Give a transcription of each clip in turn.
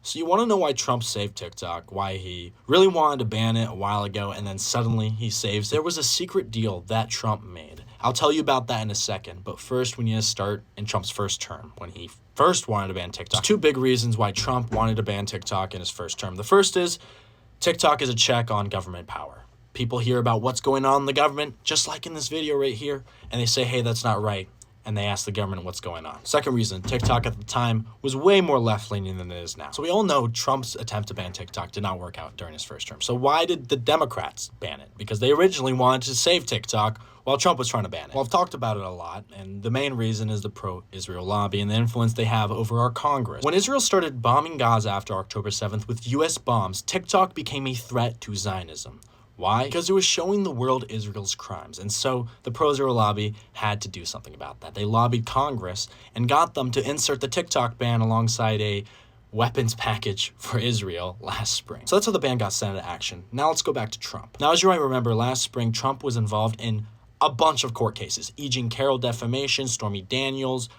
So you want to know why Trump saved TikTok, why he really wanted to ban it a while ago, and then suddenly he saves it? There was a secret deal that Trump made. I'll tell you about that in a second, but first we need to start in Trump's first term, when he first wanted to ban TikTok. There's two big reasons why Trump wanted to ban TikTok in his first term. The first is TikTok is a check on government power. People hear about what's going on in the government, just like in this video right here, and they say, hey, that's not right. And they ask the government what's going on. Second reason, TikTok at the time was way more left-leaning than it is now. So we all know Trump's attempt to ban TikTok did not work out during his first term. So why did the Democrats ban it? Because they originally wanted to save TikTok while Trump was trying to ban it. Well, I've talked about it a lot, and the main reason is the pro-Israel lobby and the influence they have over our Congress. When Israel started bombing Gaza after October 7th with U.S. bombs, TikTok became a threat to Zionism. Why? Because it was showing the world Israel's crimes. And so the pro-Israel lobby had to do something about that. They lobbied Congress and got them to insert the TikTok ban alongside a weapons package for Israel last spring. So that's how the ban got sent into action. Now let's go back to Trump. Now, as you might remember, last spring, Trump was involved in a bunch of court cases. E. Jean Carroll defamation, Stormy Daniels,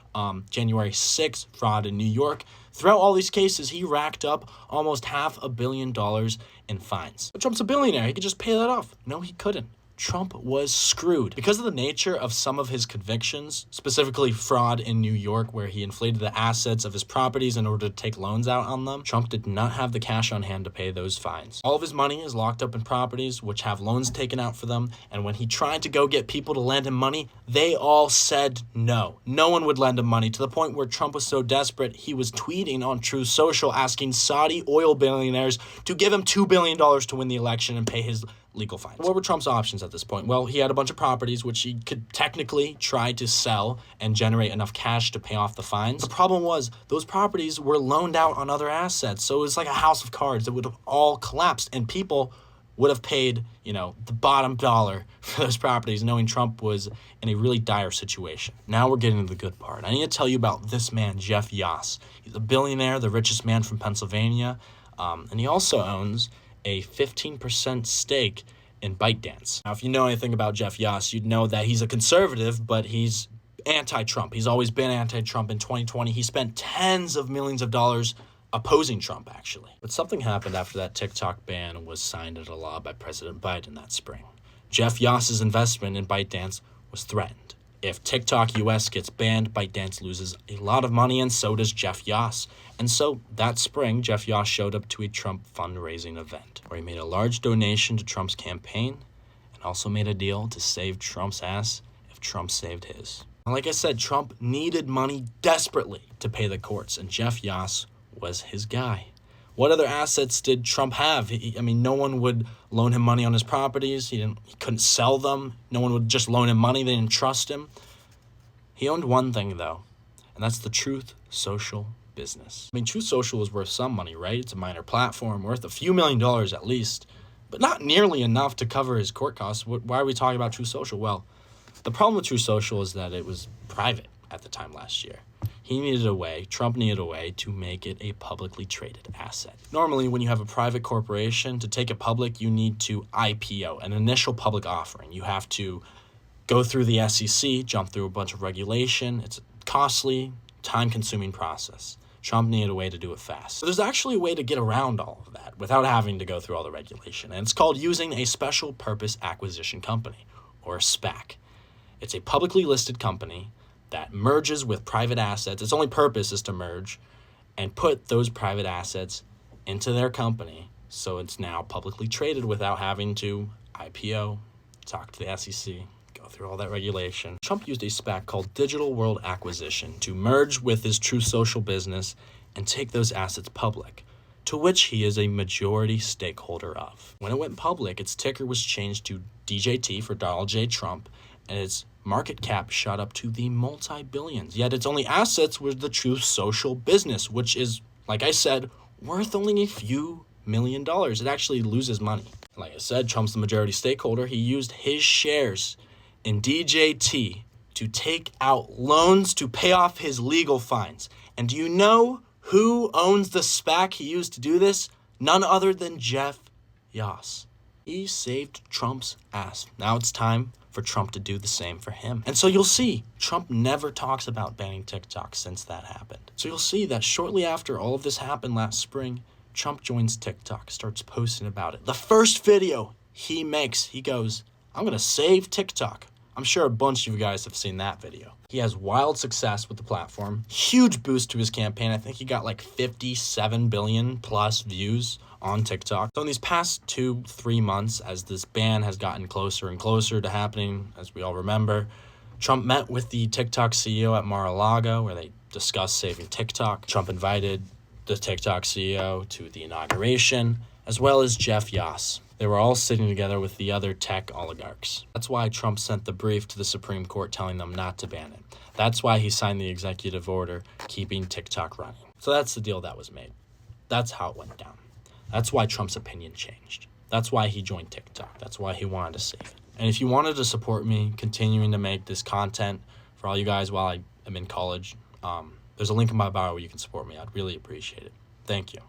January 6th, fraud in New York. Throughout all these cases, he racked up almost $500 million in fines. But Trump's a billionaire. He could just pay that off. No, he couldn't. Trump was screwed. Because of the nature of some of his convictions, specifically fraud in New York, where he inflated the assets of his properties in order to take loans out on them, Trump did not have the cash on hand to pay those fines. All of his money is locked up in properties which have loans taken out for them, and when he tried to go get people to lend him money, they all said no. No one would lend him money, to the point where Trump was so desperate, he was tweeting on Truth Social asking Saudi oil billionaires to give him $2 billion to win the election and pay his legal fines. What were Trump's options at this point? Well, he had a bunch of properties which he could technically try to sell and generate enough cash to pay off the fines. The problem was those properties were loaned out on other assets. So it was like a house of cards that would have all collapsed, and people would have paid, the bottom dollar for those properties, knowing Trump was in a really dire situation. Now we're getting to the good part. I need to tell you about this man, Jeff Yass. He's a billionaire, the richest man from Pennsylvania, and he also owns a 15% stake in ByteDance. Now, if you know anything about Jeff Yass, you'd know that he's a conservative, but he's anti-Trump. He's always been anti-Trump. In 2020, he spent tens of millions of dollars opposing Trump, actually. But something happened after that TikTok ban was signed into law by President Biden that spring. Jeff Yass's investment in ByteDance was threatened. If TikTok US gets banned, ByteDance loses a lot of money, and so does Jeff Yass. And so that spring, Jeff Yass showed up to a Trump fundraising event where he made a large donation to Trump's campaign and also made a deal to save Trump's ass if Trump saved his. Like I said, Trump needed money desperately to pay the courts, and Jeff Yass was his guy. What other assets did Trump have? No one would loan him money on his properties. He couldn't sell them. No one would just loan him money. They didn't trust him. He owned one thing, though, and that's the Truth Social business. Truth Social is worth some money, right? It's a minor platform worth a few $1 million at least, but not nearly enough to cover his court costs. Why are we talking about Truth Social? Well, the problem with Truth Social is that it was private at the time last year. Trump needed a way to make it a publicly traded asset. Normally, when you have a private corporation, to take it public, you need to IPO, an initial public offering. You have to go through the SEC, jump through a bunch of regulation. It's a costly, time-consuming process. Trump needed a way to do it fast. So there's actually a way to get around all of that without having to go through all the regulation, and it's called using a special purpose acquisition company, or a SPAC. It's a publicly listed company that merges with private assets. Its only purpose is to merge and put those private assets into their company, so it's now publicly traded without having to IPO, talk to the SEC, go through all that regulation. Trump used a SPAC called Digital World Acquisition to merge with his Truth Social business and take those assets public, to which he is a majority stakeholder of. When it went public, its ticker was changed to DJT for Donald J. Trump, and its market cap shot up to the multi-billions. Yet its only assets were the Truth Social business, which is, like I said, worth only a few $1 million. It actually loses money. Like I said, Trump's the majority stakeholder. He used his shares in DJT to take out loans to pay off his legal fines. And do you know who owns the SPAC he used to do this? None other than Jeff Yass. He saved Trump's ass. Now it's time for Trump to do the same for him. And so you'll see, Trump never talks about banning TikTok since that happened. So you'll see that shortly after all of this happened last spring, Trump joins TikTok, starts posting about it. The first video he makes, he goes, "I'm gonna save TikTok." I'm sure a bunch of you guys have seen that video. He has wild success with the platform, huge boost to his campaign. I think he got like 57 billion plus views on TikTok. So in these past 2-3 months, as this ban has gotten closer and closer to happening, as we all remember, Trump met with the TikTok CEO at Mar-a-Lago where they discussed saving TikTok. Trump invited the TikTok CEO to the inauguration, as well as Jeff Yass. They were all sitting together with the other tech oligarchs. That's why Trump sent the brief to the Supreme Court telling them not to ban it. That's why he signed the executive order keeping TikTok running. So that's the deal that was made. That's how it went down. That's why Trump's opinion changed. That's why he joined TikTok. That's why he wanted to save it. And if you wanted to support me continuing to make this content for all you guys while I am in college, there's a link in my bio where you can support me. I'd really appreciate it. Thank you.